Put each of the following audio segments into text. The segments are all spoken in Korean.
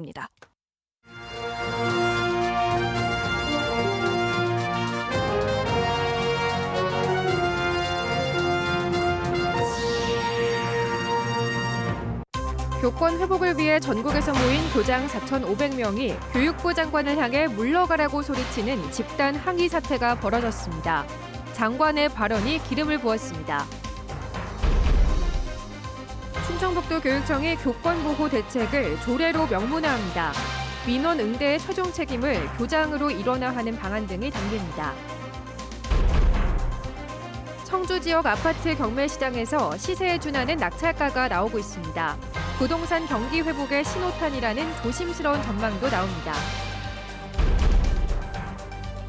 입니다. 교권 회복을 위해 전국에서 모인 교장 4,500명이 교육부 장관을 향해 물러가라고 소리치는 집단 항의 사태가 벌어졌습니다. 장관의 발언이 기름을 부었습니다. 충청북도 교육청이 교권 보호 대책을 조례로 명문화합니다. 민원 응대의 최종 책임을 교장으로 일원화하는 방안 등이 담깁니다. 청주 지역 아파트 경매시장에서 시세에 준하는 낙찰가가 나오고 있습니다. 부동산 경기 회복의 신호탄이라는 조심스러운 전망도 나옵니다.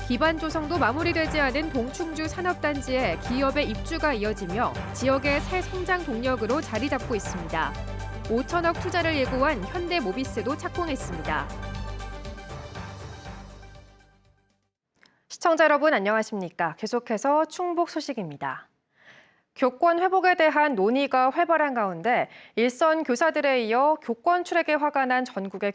기반 조성도 마무리되지 않은 동충주 산업단지에 기업의 입주가 이어지며 지역의 새 성장 동력으로 자리 잡고 있습니다. 5천억 투자를 예고한 현대모비스도 착공했습니다. 시청자 여러분 안녕하십니까? 계속해서 충북 소식입니다. 교권 회복에 대한 논의가 활발한 가운데 일선 교사들에 이어 교권 출액에 화가 난 전국의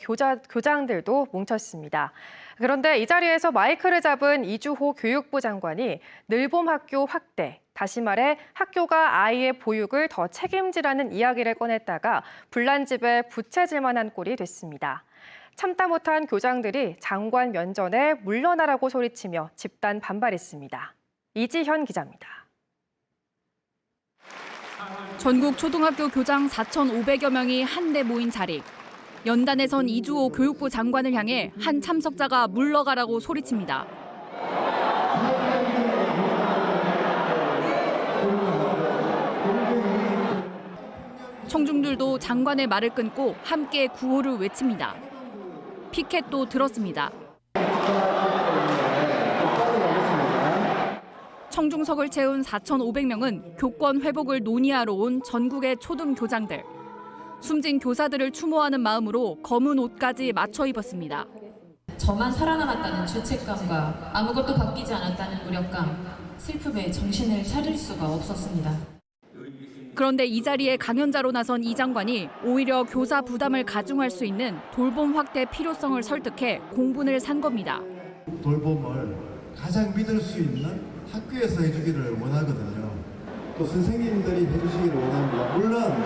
교장들도 뭉쳤습니다. 그런데 이 자리에서 마이크를 잡은 이주호 교육부 장관이 늘봄학교 확대, 다시 말해 학교가 아이의 보육을 더 책임지라는 이야기를 꺼냈다가 불난집에 부채질 만한 꼴이 됐습니다. 참다 못한 교장들이 장관 면전에 물러나라고 소리치며 집단 반발했습니다. 이지현 기자입니다. 전국 초등학교 교장 4,500여 명이 한데 모인 자리. 연단에선 이주호 교육부 장관을 향해 한 참석자가 물러가라고 소리칩니다. 청중들도 장관의 말을 끊고 함께 구호를 외칩니다. 피켓도 들었습니다. 청중석을 채운 4,500명은 교권 회복을 논의하러 온 전국의 초등교장들. 숨진 교사들을 추모하는 마음으로 검은 옷까지 맞춰 입었습니다. 저만 살아남았다는 죄책감과 아무것도 바뀌지 않았다는 무력감, 슬픔에 정신을 차릴 수가 없었습니다. 그런데 이 자리에 강연자로 나선 이 장관이 오히려 교사 부담을 가중할 수 있는 돌봄 확대 필요성을 설득해 공분을 산 겁니다. 돌봄을 가장 믿을 수 있는 학교에서 해주기를 원하거든요. 또 선생님들이 해주시기를 원합니다. 물론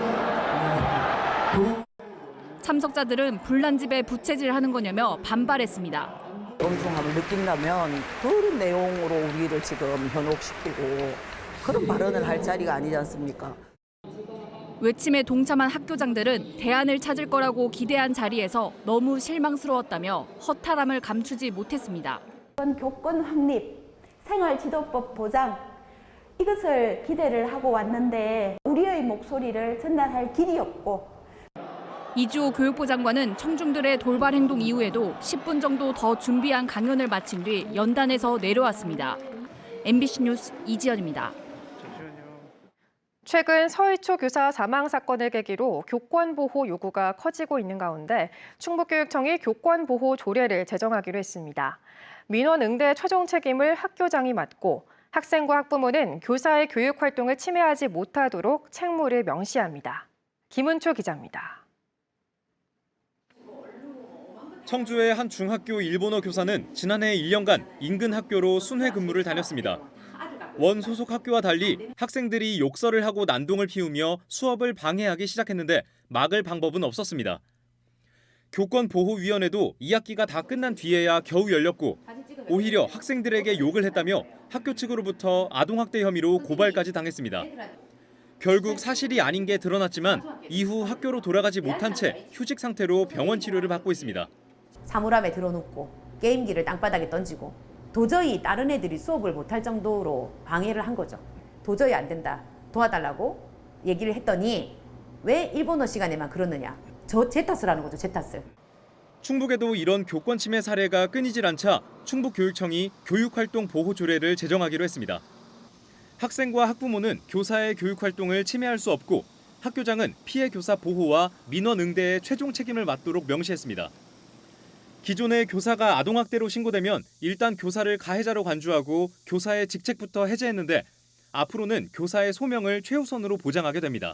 참석자들은 불난집에 부채질하는 거냐며 반발했습니다. 온중함을 느낀다면 그런 내용으로 우리를 지금 현혹시키고 그런 발언을 할 자리가 아니지 않습니까? 외침에 동참한 학교장들은 대안을 찾을 거라고 기대한 자리에서 너무 실망스러웠다며 허탈함을 감추지 못했습니다. 교권 확립, 생활지도법 보장, 이것을 기대를 하고 왔는데 우리의 목소리를 전달할 길이 없고. 이주호 교육부 장관은 청중들의 돌발 행동 이후에도 10분 정도 더 준비한 강연을 마친 뒤 연단에서 내려왔습니다. MBC 뉴스 이지연입니다. 최근 서희초 교사 사망 사건을 계기로 교권 보호 요구가 커지고 있는 가운데 충북교육청이 교권 보호 조례를 제정하기로 했습니다. 민원 응대 최종 책임을 학교장이 맡고 학생과 학부모는 교사의 교육 활동을 침해하지 못하도록 책무를 명시합니다. 김은초 기자입니다. 청주의 한 중학교 일본어 교사는 지난해 1년간 인근 학교로 순회 근무를 다녔습니다. 원 소속 학교와 달리 학생들이 욕설을 하고 난동을 피우며 수업을 방해하기 시작했는데 막을 방법은 없었습니다. 교권보호위원회도 2학기가 다 끝난 뒤에야 겨우 열렸고 오히려 학생들에게 욕을 했다며 학교 측으로부터 아동학대 혐의로 고발까지 당했습니다. 결국 사실이 아닌 게 드러났지만 이후 학교로 돌아가지 못한 채 휴직 상태로 병원 치료를 받고 있습니다. 사물함에 들어놓고 게임기를 땅바닥에 던지고 도저히 다른 애들이 수업을 못할 정도로 방해를 한 거죠. 도저히 안 된다, 도와달라고 얘기를 했더니 왜 일본어 시간에만 그러느냐. 제 탓을 하는 거죠, 제 탓을. 충북에도 이런 교권 침해 사례가 끊이질 않자 충북교육청이 교육활동 보호 조례를 제정하기로 했습니다. 학생과 학부모는 교사의 교육활동을 침해할 수 없고 학교장은 피해 교사 보호와 민원 응대의 최종 책임을 맡도록 명시했습니다. 기존의 교사가 아동학대로 신고되면 일단 교사를 가해자로 간주하고 교사의 직책부터 해제했는데 앞으로는 교사의 소명을 최우선으로 보장하게 됩니다.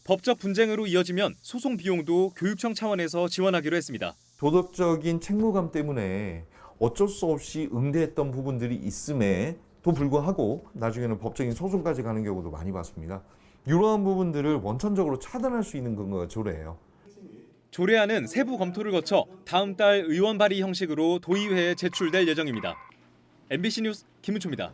법적 분쟁으로 이어지면 소송 비용도 교육청 차원에서 지원하기로 했습니다. 도덕적인 책무감 때문에 어쩔 수 없이 응대했던 부분들이 있음에도 불구하고 나중에는 법적인 소송까지 가는 경우도 많이 봤습니다. 이러한 부분들을 원천적으로 차단할 수 있는 건가 조례예요. 조례안은 세부 검토를 거쳐 다음 달 의원 발의 형식으로 도의회에 제출될 예정입니다. MBC 뉴스 김은초입니다.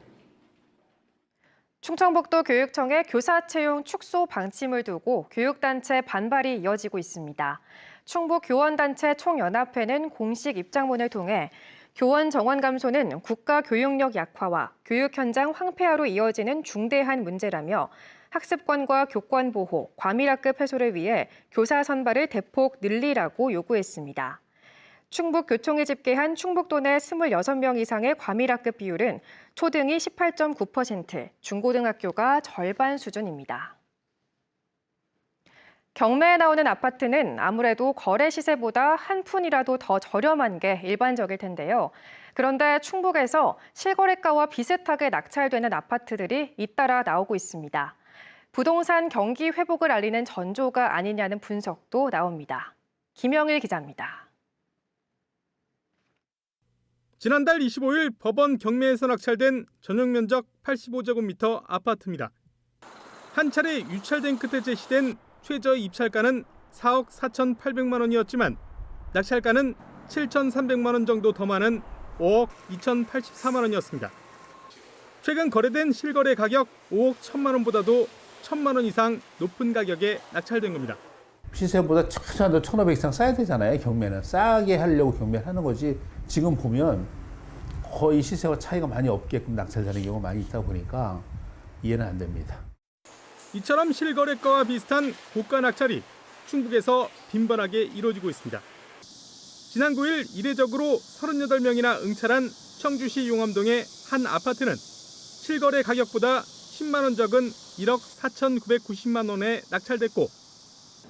충청북도 교육청의 교사 채용 축소 방침을 두고 교육단체 반발이 이어지고 있습니다. 충북교원단체 총연합회는 공식 입장문을 통해 교원 정원 감소는 국가 교육력 약화와 교육 현장 황폐화로 이어지는 중대한 문제라며 학습권과 교권 보호, 과밀학급 해소를 위해 교사 선발을 대폭 늘리라고 요구했습니다. 충북교총이 집계한 충북도 내 26명 이상의 과밀학급 비율은 초등이 18.9%, 중고등학교가 절반 수준입니다. 경매에 나오는 아파트는 아무래도 거래 시세보다 한 푼이라도 더 저렴한 게 일반적일 텐데요. 그런데 충북에서 실거래가와 비슷하게 낙찰되는 아파트들이 잇따라 나오고 있습니다. 부동산 경기 회복을 알리는 전조가 아니냐는 분석도 나옵니다. 김영일 기자입니다. 지난달 25일 법원 경매에서 낙찰된 전용 면적 85제곱미터 아파트입니다. 한 차례 유찰된 끝에 제시된 최저 입찰가는 4억 4,800만 원이었지만 낙찰가는 7,300만 원 정도 더 많은 5억 2,084만 원이었습니다. 최근 거래된 실거래 가격 5억 1,000만 원보다도 1,000만 원 이상 높은 가격에 낙찰된 겁니다. 시세보다 최소한도 1,500 이상 싸야 되잖아요. 경매는 싸게 하려고 경매를 하는 거지. 지금 보면 거의 시세와 차이가 많이 없게끔 낙찰되는 경우가 많이 있다 보니까 이해는 안 됩니다. 이처럼 실거래가와 비슷한 고가 낙찰이 충북에서 빈번하게 이루어지고 있습니다. 지난 9일 이례적으로 38명이나 응찰한 청주시 용암동의 한 아파트는 실거래 가격보다 10만 원 적은 1억 4,990만 원에 낙찰됐고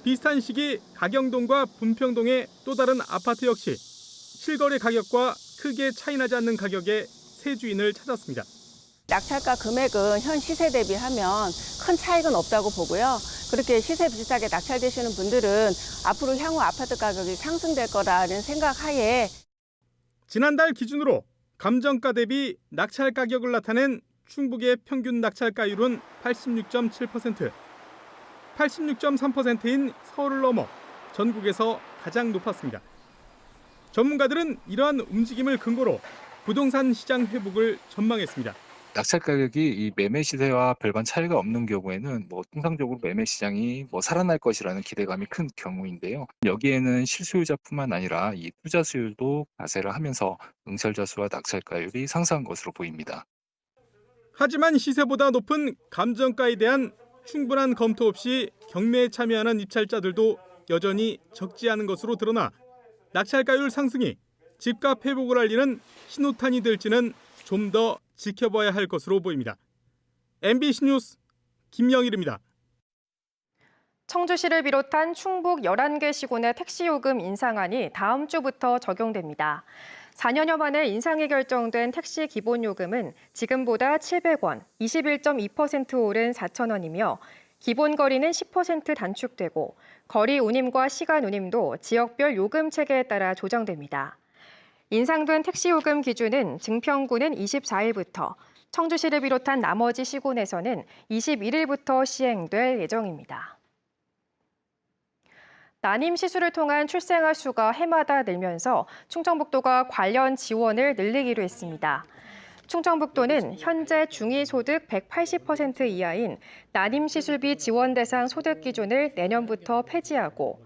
비슷한 시기 가경동과 분평동의 또 다른 아파트 역시 실거래 가격과 크게 차이나지 않는 가격에 새 주인을 찾았습니다. 낙찰가 금액은 현 시세 대비하면 큰 차이는 없다고 보고요. 그렇게 시세 비슷하게 낙찰되시는 분들은 앞으로 향후 아파트 가격이 상승될 거라는 생각하에 지난달 기준으로 감정가 대비 낙찰 가격을 나타낸 충북의 평균 낙찰가율은 86.7%, 86.3%인 서울을 넘어 전국에서 가장 높았습니다. 전문가들은 이러한 움직임을 근거로 부동산 시장 회복을 전망했습니다. 낙찰 가격이 이 매매 시세와 별반 차이가 없는 경우에는 통상적으로 매매 시장이 살아날 것이라는 기대감이 큰 경우인데요. 여기에는 실수요자뿐만 아니라 이 투자 수요도 가세를 하면서 응찰자 수와 낙찰가율이 상승한 것으로 보입니다. 하지만 시세보다 높은 감정가에 대한 충분한 검토 없이 경매에 참여하는 입찰자들도 여전히 적지 않은 것으로 드러나 낙찰가율 상승이 집값 회복을 알리는 신호탄이 될지는 좀 더 지켜봐야 할 것으로 보입니다. MBC 뉴스 김영일입니다. 청주시를 비롯한 충북 11개 시군의 택시요금 인상안이 다음 주부터 적용됩니다. 4년여 만에 인상이 결정된 택시 기본요금은 지금보다 700원, 21.2% 오른 4,000원이며 기본 거리는 10% 단축되고 거리 운임과 시간 운임도 지역별 요금 체계에 따라 조정됩니다. 인상된 택시요금 기준은 증평구는 24일부터, 청주시를 비롯한 나머지 시군에서는 21일부터 시행될 예정입니다. 난임 시술을 통한 출생아 수가 해마다 늘면서 충청북도가 관련 지원을 늘리기로 했습니다. 충청북도는 현재 중위소득 180% 이하인 난임 시술비 지원 대상 소득 기준을 내년부터 폐지하고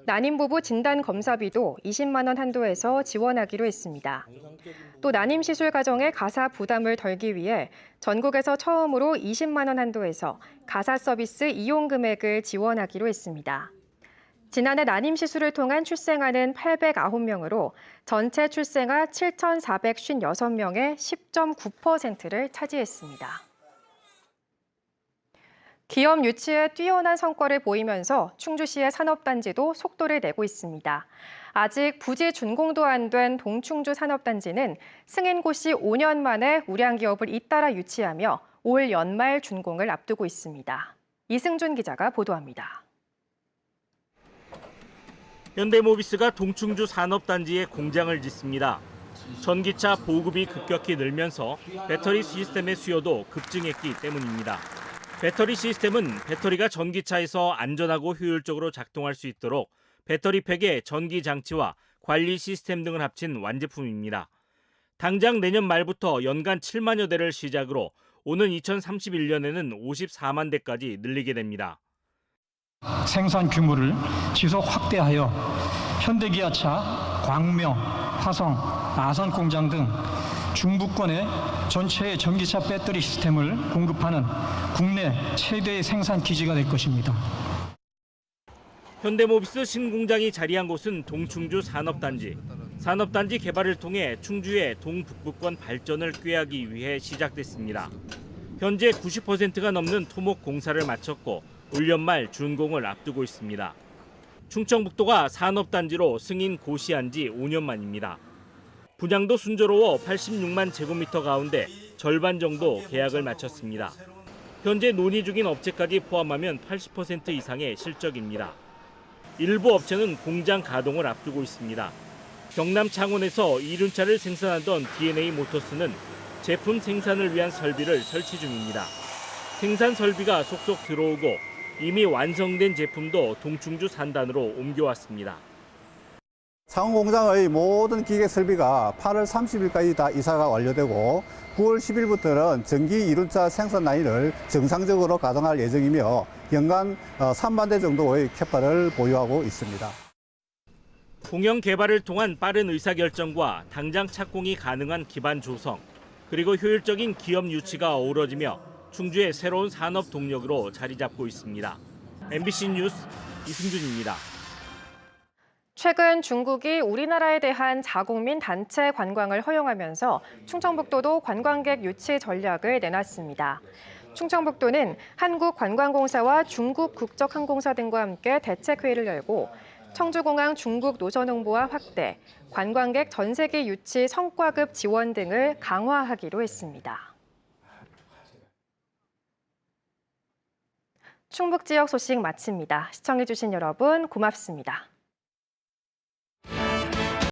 난임 부부 진단 검사비도 20만 원 한도에서 지원하기로 했습니다. 또 난임 시술 가정의 가사 부담을 덜기 위해 전국에서 처음으로 20만 원 한도에서 가사 서비스 이용 금액을 지원하기로 했습니다. 지난해 난임 시술을 통한 출생아는 809명으로 전체 출생아 7,456명의 10.9%를 차지했습니다. 기업 유치에 뛰어난 성과를 보이면서 충주시의 산업단지도 속도를 내고 있습니다. 아직 부지 준공도 안 된 동충주 산업단지는 승인고시 5년 만에 우량기업을 잇따라 유치하며 올 연말 준공을 앞두고 있습니다. 이승준 기자가 보도합니다. 현대모비스가 동충주 산업단지에 공장을 짓습니다. 전기차 보급이 급격히 늘면서 배터리 시스템의 수요도 급증했기 때문입니다. 배터리 시스템은 배터리가 전기차에서 안전하고 효율적으로 작동할 수 있도록 배터리팩에 전기 장치와 관리 시스템 등을 합친 완제품입니다. 당장 내년 말부터 연간 7만여 대를 시작으로 오는 2031년에는 54만 대까지 늘리게 됩니다. 생산 규모를 지속 확대하여 현대기아차, 광명, 화성, 아산 공장 등 중부권의 전체의 전기차 배터리 시스템을 공급하는 국내 최대의 생산 기지가 될 것입니다. 현대모비스 신공장이 자리한 곳은 동충주 산업단지. 산업단지 개발을 통해 충주의 동북부권 발전을 꾀하기 위해 시작됐습니다. 현재 90%가 넘는 토목 공사를 마쳤고 올 연말 준공을 앞두고 있습니다. 충청북도가 산업단지로 승인 고시한 지 5년 만입니다. 분양도 순조로워 86만 제곱미터 가운데 절반 정도 계약을 마쳤습니다. 현재 논의 중인 업체까지 포함하면 80% 이상의 실적입니다. 일부 업체는 공장 가동을 앞두고 있습니다. 경남 창원에서 이륜차를 생산하던 DNA 모터스는 제품 생산을 위한 설비를 설치 중입니다. 생산 설비가 속속 들어오고 이미 완성된 제품도 동충주 산단으로 옮겨왔습니다. 창원 공장의 모든 기계 설비가 8월 30일까지 다 이사가 완료되고 9월 10일부터는 전기 이륜차 생산 라인을 정상적으로 가동할 예정이며 연간 3만 대 정도의 캐파를 보유하고 있습니다. 공영 개발을 통한 빠른 의사결정과 당장 착공이 가능한 기반 조성, 그리고 효율적인 기업 유치가 어우러지며 충주의 새로운 산업 동력으로 자리 잡고 있습니다. MBC 뉴스 이승준입니다. 최근 중국이 우리나라에 대한 자국민 단체 관광을 허용하면서 충청북도도 관광객 유치 전략을 내놨습니다. 충청북도는 한국관광공사와 중국 국적항공사 등과 함께 대책회의를 열고 청주공항 중국 노선 홍보와 확대, 관광객 전세기 유치 성과급 지원 등을 강화하기로 했습니다. 충북 지역 소식 마칩니다. 시청해주신 여러분 고맙습니다.